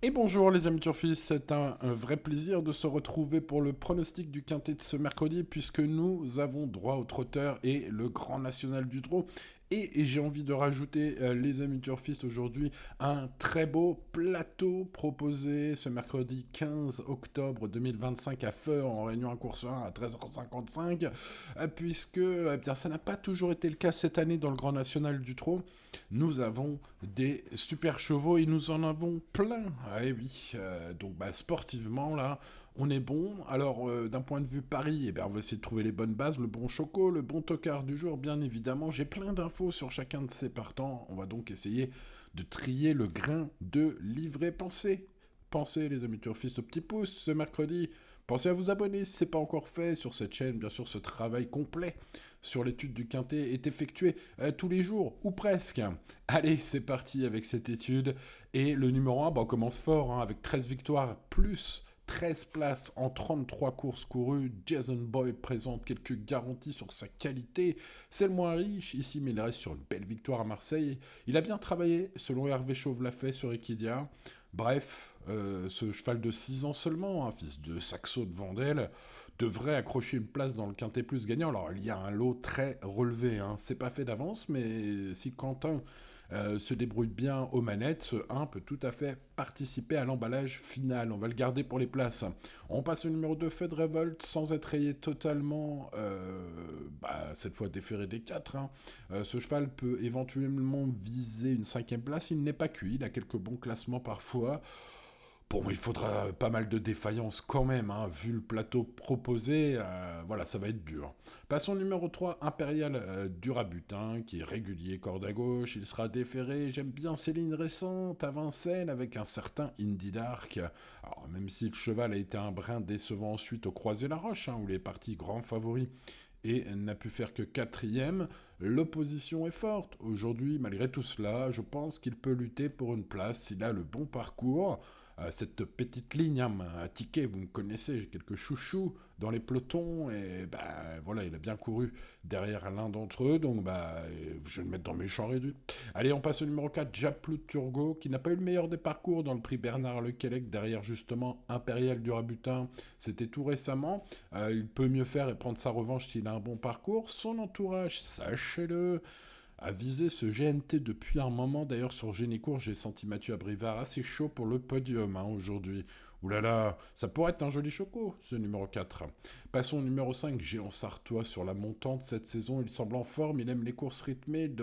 Et bonjour les amis turfistes, c'est un vrai plaisir de se retrouver pour le pronostic du quintet de ce mercredi puisque nous avons droit au trotteur et le grand national du trot. Et j'ai envie de rajouter, les amis turfistes, aujourd'hui, un très beau plateau proposé ce mercredi 15 octobre 2025 à Feur en réunion à course 1 à 13h55, puisque bien, ça n'a pas toujours été le cas cette année dans le Grand National du Trot. Nous avons des super chevaux et nous en avons plein. Ah eh oui, donc sportivement là, on est bon. Alors d'un point de vue Paris, eh ben, on va essayer de trouver les bonnes bases, le bon choco, le bon tocard du jour, bien évidemment. J'ai plein d'infos sur chacun de ces partants. On va donc essayer de trier le grain de livret. Pensez les amis turfistes au petit pouce ce mercredi. Pensez à vous abonner si ce n'est pas encore fait sur cette chaîne. Bien sûr, ce travail complet sur l'étude du quintet est effectué tous les jours, ou presque. Allez, c'est parti avec cette étude. Et le numéro 1, on commence fort, avec 13 victoires plus 13 places en 33 courses courues. Jason Boy présente quelques garanties sur sa qualité. C'est le moins riche ici, mais il reste sur une belle victoire à Marseille. Il a bien travaillé, selon Hervé Chauve l'a fait sur Equidia. Bref, ce cheval de 6 ans seulement, fils de Saxo de Vendel, devrait accrocher une place dans le Quintet Plus gagnant. Alors, il y a un lot très relevé, c'est pas fait d'avance, mais si Quentin se débrouille bien aux manettes, ce 1 peut tout à fait participer à l'emballage final. On va le garder pour les places. On passe au numéro 2, Fed Revolt, sans être rayé totalement, cette fois déféré des 4. Ce cheval peut éventuellement viser une 5e place. Il n'est pas cuit, il a quelques bons classements parfois. Bon, il faudra pas mal de défaillances quand même, vu le plateau proposé, voilà, ça va être dur. Passons au numéro 3, Impérial Durabutin, qui est régulier, corde à gauche, il sera déféré, j'aime bien ses lignes récentes à Vincennes avec un certain Indy Dark. Alors, même si le cheval a été un brin décevant ensuite au Croisé-la-Roche, où il est parti grand favori, et n'a pu faire que 4e. L'opposition est forte. Aujourd'hui, malgré tout cela, je pense qu'il peut lutter pour une place s'il a le bon parcours. Cette petite ligne, un ticket, vous me connaissez, j'ai quelques chouchous dans les pelotons, et voilà, il a bien couru derrière l'un d'entre eux, donc je vais le mettre dans mes champs réduits. Allez, on passe au numéro 4, Japlout Turgot, qui n'a pas eu le meilleur des parcours dans le prix Bernard Lequelec, derrière justement Impérial Durabutin, c'était tout récemment. Il peut mieux faire et prendre sa revanche s'il a un bon parcours. Son entourage, sachez-le, a visé ce GNT depuis un moment. D'ailleurs, sur Génicourt, j'ai senti Mathieu Abrivard assez chaud pour le podium aujourd'hui. Ouh là là, ça pourrait être un joli choco, ce numéro 4. Passons au numéro 5, Géant Sartois sur la montante cette saison. Il semble en forme, il aime les courses rythmées.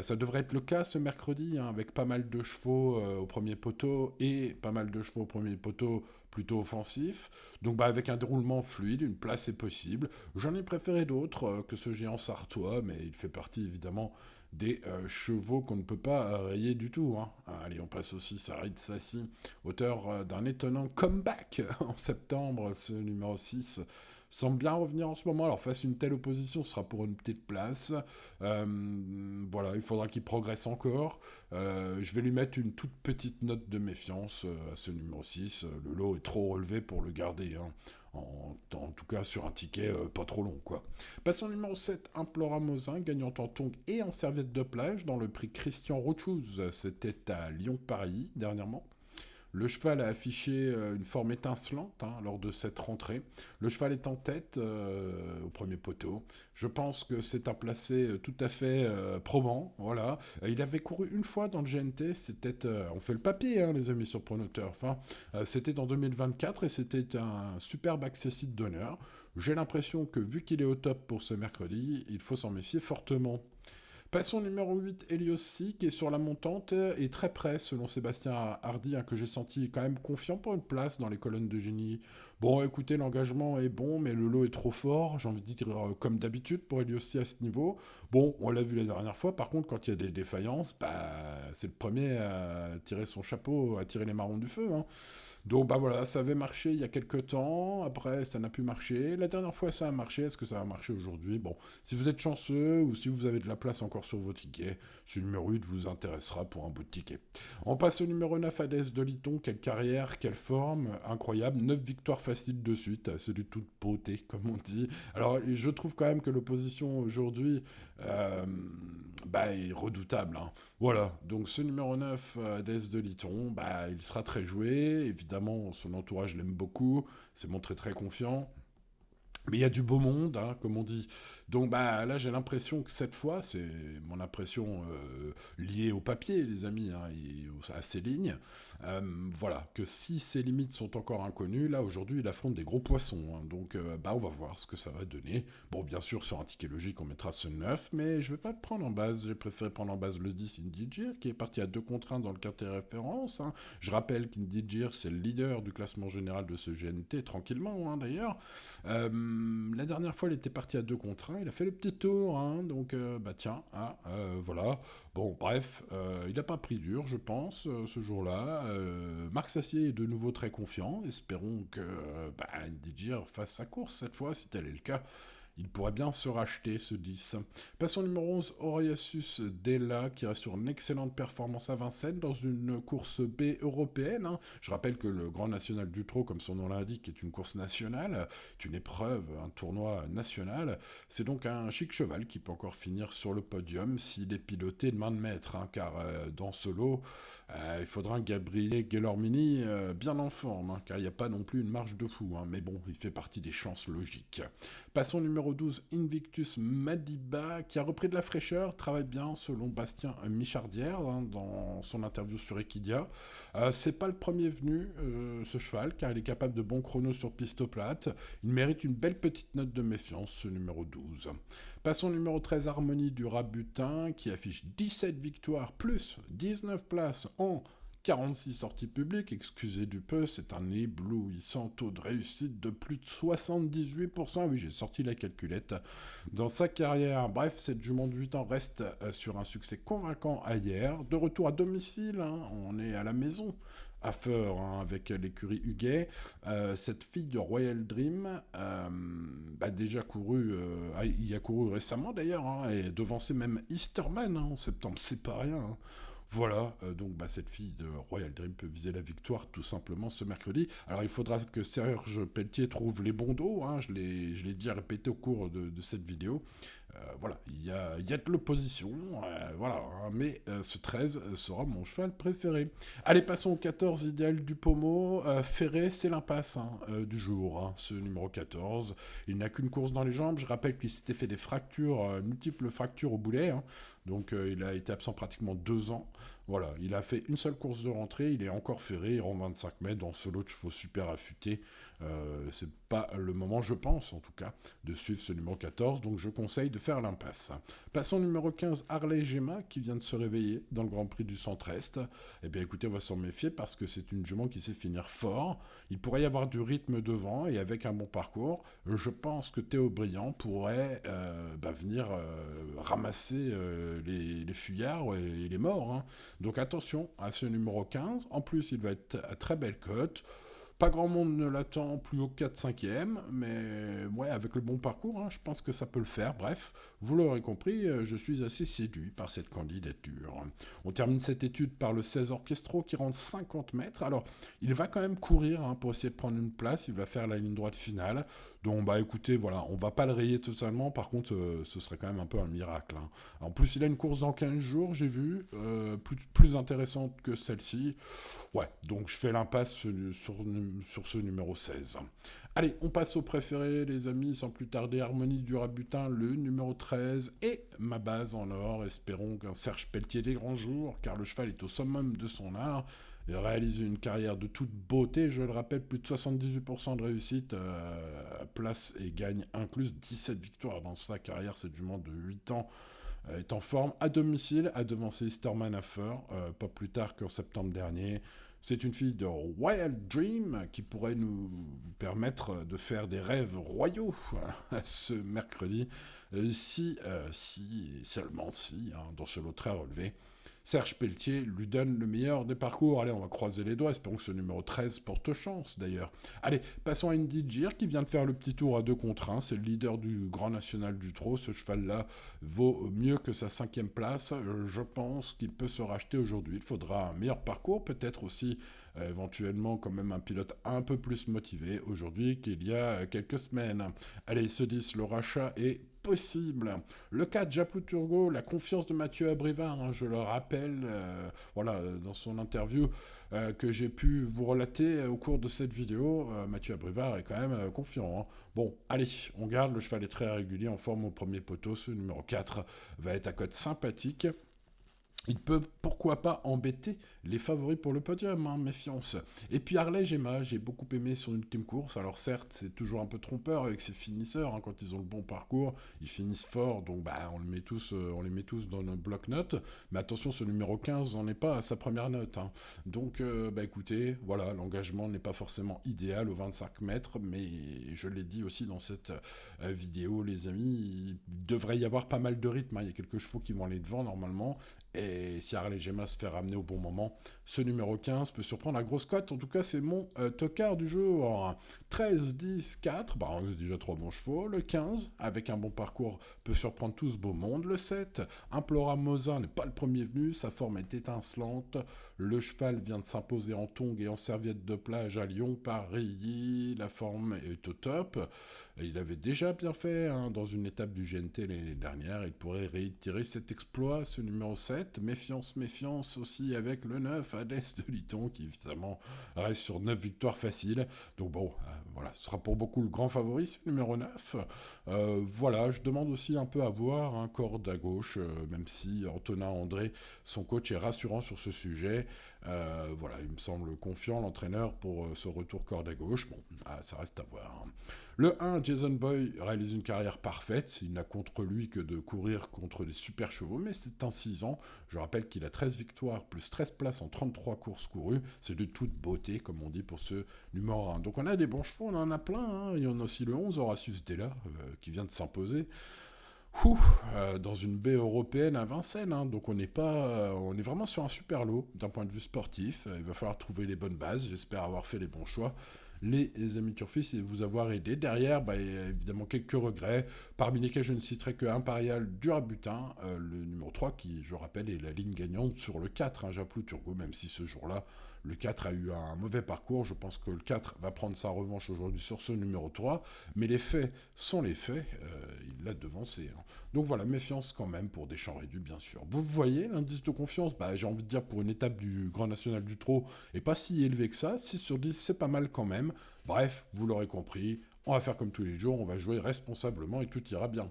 Ça devrait être le cas ce mercredi, avec pas mal de chevaux au premier poteau et pas mal de chevaux au premier poteau plutôt offensif. Donc avec un déroulement fluide, une place est possible. J'en ai préféré d'autres que ce Géant Sartois, mais il fait partie évidemment des chevaux qu'on ne peut pas rayer du tout. Allez, on passe aussi à Sarid Sassi, auteur d'un étonnant comeback en septembre, ce numéro 6 semble bien revenir en ce moment. Alors face à une telle opposition, ce sera pour une petite place. Voilà, il faudra qu'il progresse encore. Je vais lui mettre une toute petite note de méfiance à ce numéro 6. Le lot est trop relevé pour le garder. En tout cas sur un ticket pas trop long, quoi. Passons au numéro 7, Implora Mosin, gagnant en tongue et en serviette de plage dans le prix Christian Rochouz. C'était à Lyon-Paris dernièrement. Le cheval a affiché une forme étincelante lors de cette rentrée. Le cheval est en tête au premier poteau. Je pense que c'est un placé tout à fait probant. Voilà. Il avait couru une fois dans le GNT. C'était, on fait le papier, les amis, sur Pronoturf. C'était en 2024 et c'était un superbe accessite d'honneur. J'ai l'impression que vu qu'il est au top pour ce mercredi, il faut s'en méfier fortement. Passons au numéro 8, Heliossi, qui est sur la montante et très près, selon Sébastien Hardy, que j'ai senti quand même confiant pour une place dans les colonnes de génie. Bon, écoutez, l'engagement est bon, mais le lot est trop fort, j'ai envie de dire comme d'habitude pour Heliossi à ce niveau. Bon, on l'a vu la dernière fois, par contre, quand il y a des défaillances, c'est le premier à tirer son chapeau, à tirer les marrons du feu. Donc voilà, ça avait marché il y a quelques temps, après ça n'a plus marché. La dernière fois ça a marché, est-ce que ça va marcher aujourd'hui? Bon, si vous êtes chanceux ou si vous avez de la place encore sur vos tickets. Ce numéro 8 vous intéressera pour un bout de ticket. On passe au numéro 9, Hadès de Liton. Quelle carrière, quelle forme, incroyable. 9 victoires faciles de suite. C'est du toute beauté, comme on dit. Alors, je trouve quand même que l'opposition aujourd'hui est redoutable. Hein. Voilà, donc ce numéro 9, Hadès de Liton, il sera très joué. Évidemment, son entourage l'aime beaucoup. C'est montré très confiant. Mais il y a du beau monde, hein, comme on dit. Donc là, j'ai l'impression que cette fois, c'est mon impression liée au papier, les amis, hein, et à ces lignes. Voilà, que si ces limites sont encore inconnues, là, aujourd'hui, il affronte des gros poissons. Hein, donc, on va voir ce que ça va donner. Bon, bien sûr, sur un ticket logique, on mettra ce 9, mais je vais pas le prendre en base. J'ai préféré prendre en base le 10 Indigir, qui est parti à 2 contre 1 dans le quintet référence. Hein. Je rappelle qu'Indigir, c'est le leader du classement général de ce GNT, tranquillement, hein, d'ailleurs. La dernière fois, il était parti à 2 contre 1, il a fait le petit tour, hein, donc voilà. Bon, bref, il n'a pas pris dur, je pense, ce jour-là. Marc Sassier est de nouveau très confiant, espérons que Ndigir fasse sa course cette fois, si tel est le cas. Il pourrait bien se racheter, ce 10. Passons au numéro 11, Oriasus Della, qui reste sur une excellente performance à Vincennes dans une course B européenne. Hein. Je rappelle que le Grand National du Trot, comme son nom l'indique, est une course nationale, est une épreuve, un tournoi national. C'est donc un chic cheval qui peut encore finir sur le podium s'il est piloté de main de maître, hein, car dans ce lot, il faudra un Gabriele Guelormini bien en forme, hein, car il n'y a pas non plus une marge de fou. Hein, mais bon, il fait partie des chances logiques. Passons au numéro 12, Invictus Madiba, qui a repris de la fraîcheur, travaille bien selon Bastien Michardière hein, dans son interview sur Equidia. C'est pas le premier venu, ce cheval, car il est capable de bons chronos sur piste plate. Il mérite une belle petite note de méfiance, ce numéro 12. Passons au numéro 13, Harmonie du Rabutin, qui affiche 17 victoires plus 19 places en 46 sorties publiques, excusez du peu, c'est un éblouissant taux de réussite de plus de 78%. Oui, j'ai sorti la calculette. Dans sa carrière, bref, cette jument de 8 ans reste sur un succès convaincant hier. De retour à domicile, hein, on est à la maison. À Feur, hein, avec l'écurie Huguet. Cette fille de Royal Dream déjà couru, il a couru récemment d'ailleurs, hein, et devancé même Easterman hein, en septembre, c'est pas rien. Hein. Voilà, donc cette fille de Royal Dream peut viser la victoire tout simplement ce mercredi. Alors il faudra que Serge Pelletier trouve les bons dos, hein, je l'ai déjà répété au cours de cette vidéo. Voilà, il y a de l'opposition, voilà, hein, mais ce 13 sera mon cheval préféré. Allez, passons au 14, Idéal du Pommeau. Ferré, c'est l'impasse du jour, hein, ce numéro 14. Il n'a qu'une course dans les jambes. Je rappelle qu'il s'était fait des fractures, multiples fractures au boulet, hein, donc il a été absent pratiquement 2 ans. Voilà, il a fait une seule course de rentrée, il est encore ferré, il rend 25 mètres dans ce lot de chevaux super affûtés. C'est pas le moment, je pense en tout cas, de suivre ce numéro 14, donc je conseille de faire l'impasse. Passons au numéro 15, Harley Gemma, qui vient de se réveiller dans le Grand Prix du Centre-Est. Eh bien écoutez, on va s'en méfier parce que c'est une jument qui sait finir fort. Il pourrait y avoir du rythme devant et avec un bon parcours, je pense que Théo Briand pourrait venir ramasser les fuyards et les morts. Hein. Donc attention à ce numéro 15. En plus, il va être à très belle cote. Pas grand monde ne l'attend plus haut 4-5e, mais ouais, avec le bon parcours, hein, je pense que ça peut le faire. Bref, vous l'aurez compris, je suis assez séduit par cette candidature. On termine cette étude par le 16 Orchestro qui rentre 50 mètres. Alors, il va quand même courir hein, pour essayer de prendre une place, il va faire la ligne droite finale. Donc, écoutez, voilà, on va pas le rayer totalement, par contre, ce serait quand même un peu un miracle. Hein. En plus, il a une course dans 15 jours, j'ai vu, plus intéressante que celle-ci. Ouais, donc je fais l'impasse sur ce numéro 16. Allez, on passe au préféré, les amis, sans plus tarder, Harmonie du Rabutin, le numéro 13, et ma base en or. Espérons qu'un Serge Pelletier des grands jours, car le cheval est au summum de son art. Il réalise une carrière de toute beauté, je le rappelle, plus de 78% de réussite, place et gagne incluse 17 victoires dans sa carrière, cette jument de 8 ans est en forme à domicile, a devancé Easterman à Feur, pas plus tard qu'en septembre dernier. C'est une fille de Royal Dream qui pourrait nous permettre de faire des rêves royaux ce mercredi, si, seulement si, hein, dans ce lot très relevé. Serge Pelletier lui donne le meilleur des parcours. Allez, on va croiser les doigts, espérons que ce numéro 13 porte chance d'ailleurs. Allez, passons à Indy Gir qui vient de faire le petit tour à 2 contre 1. C'est le leader du Grand National du Trot. Ce cheval-là vaut mieux que sa 5e place. Je pense qu'il peut se racheter aujourd'hui. Il faudra un meilleur parcours, peut-être aussi éventuellement quand même un pilote un peu plus motivé aujourd'hui qu'il y a quelques semaines. Allez, ils se disent le rachat est possible. Le 4, Japlou Turgot, la confiance de Mathieu Abrivard, hein, je le rappelle, dans son interview que j'ai pu vous relater au cours de cette vidéo, Mathieu Abrivard est quand même confiant. Hein. Bon, allez, on garde, le cheval est très régulier, en forme au premier poteau, ce numéro 4 va être à cote sympathique. Il peut, pourquoi pas, embêter les favoris pour le podium, hein, méfiance. Et puis Harley Gemma, j'ai beaucoup aimé son ultime course. Alors certes, c'est toujours un peu trompeur avec ses finisseurs, hein, quand ils ont le bon parcours, ils finissent fort, donc on les met tous dans notre bloc-notes. Mais attention, ce numéro 15 n'en est pas à sa première note. Hein. Donc, écoutez, voilà, l'engagement n'est pas forcément idéal aux 25 mètres, mais je l'ai dit aussi dans cette vidéo, les amis, il devrait y avoir pas mal de rythme. Hein. Il y a quelques chevaux qui vont aller devant normalement. Et si Harley Gemma se fait ramener au bon moment, ce numéro 15 peut surprendre la grosse cote. En tout cas, c'est mon tocard du jour. 13, 10, 4, on a déjà 3 bons chevaux. Le 15, avec un bon parcours, peut surprendre tout ce beau monde. Le 7, Implora Mosin n'est pas le premier venu, sa forme est étincelante. Le cheval vient de s'imposer en tongs et en serviette de plage à Lyon, Paris. La forme est au top. Il avait déjà bien fait dans une étape du GNT l'année dernière. Il pourrait réitérer cet exploit, ce numéro 7. Méfiance, méfiance aussi avec le 9, Hadès de Liton, qui évidemment reste sur 9 victoires faciles. Donc ce sera pour beaucoup le grand favori, ce numéro 9. Je demande aussi un peu à voir un corde à gauche, même si Antonin André, son coach, est rassurant sur ce sujet. Il me semble confiant, l'entraîneur, pour ce retour corde à gauche. Ça reste à voir. Hein. Le 1, Jason Boy, réalise une carrière parfaite. Il n'a contre lui que de courir contre des super chevaux, mais c'est un 6 ans. Je rappelle qu'il a 13 victoires plus 13 places en 33 courses courues. C'est de toute beauté, comme on dit, pour ce numéro 1. Donc on a des bons chevaux, on en a plein. Hein. Il y en a aussi le 11, Horatius Della, qui vient de s'imposer. Dans une baie européenne à Vincennes, hein. Donc on est vraiment sur un super lot d'un point de vue sportif. Il va falloir trouver les bonnes bases. J'espère avoir fait les bons choix. Les amis turfistes et vous avoir aidé. Derrière, il y a évidemment quelques regrets, parmi lesquels je ne citerai que Impérial du Rabutin, le numéro 3, qui, je rappelle, est la ligne gagnante sur le 4, hein, Japlou Turgot, même si ce jour-là, le 4 a eu un mauvais parcours. Je pense que le 4 va prendre sa revanche aujourd'hui sur ce numéro 3, mais les faits sont les faits, il l'a devancé. Hein. Donc voilà, méfiance quand même pour des champs réduits, bien sûr. Vous voyez, l'indice de confiance, j'ai envie de dire pour une étape du Grand National du Trot, est pas si élevé que ça, 6 sur 10, c'est pas mal quand même. Bref, vous l'aurez compris, on va faire comme tous les jours, on va jouer responsablement et tout ira bien.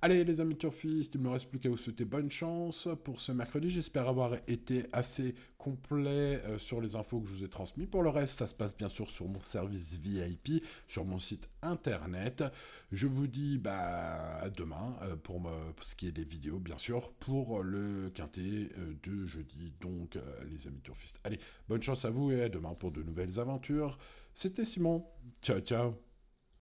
Allez les amis turfistes, il ne me reste plus qu'à vous souhaiter bonne chance pour ce mercredi. J'espère avoir été assez complet sur les infos que je vous ai transmises. Pour le reste, ça se passe bien sûr sur mon service VIP, sur mon site internet. Je vous dis à demain pour ce qui est des vidéos, bien sûr, pour le quintet de jeudi. Donc les amis turfistes. Allez, bonne chance à vous et à demain pour de nouvelles aventures. C'était Simon. Ciao, ciao.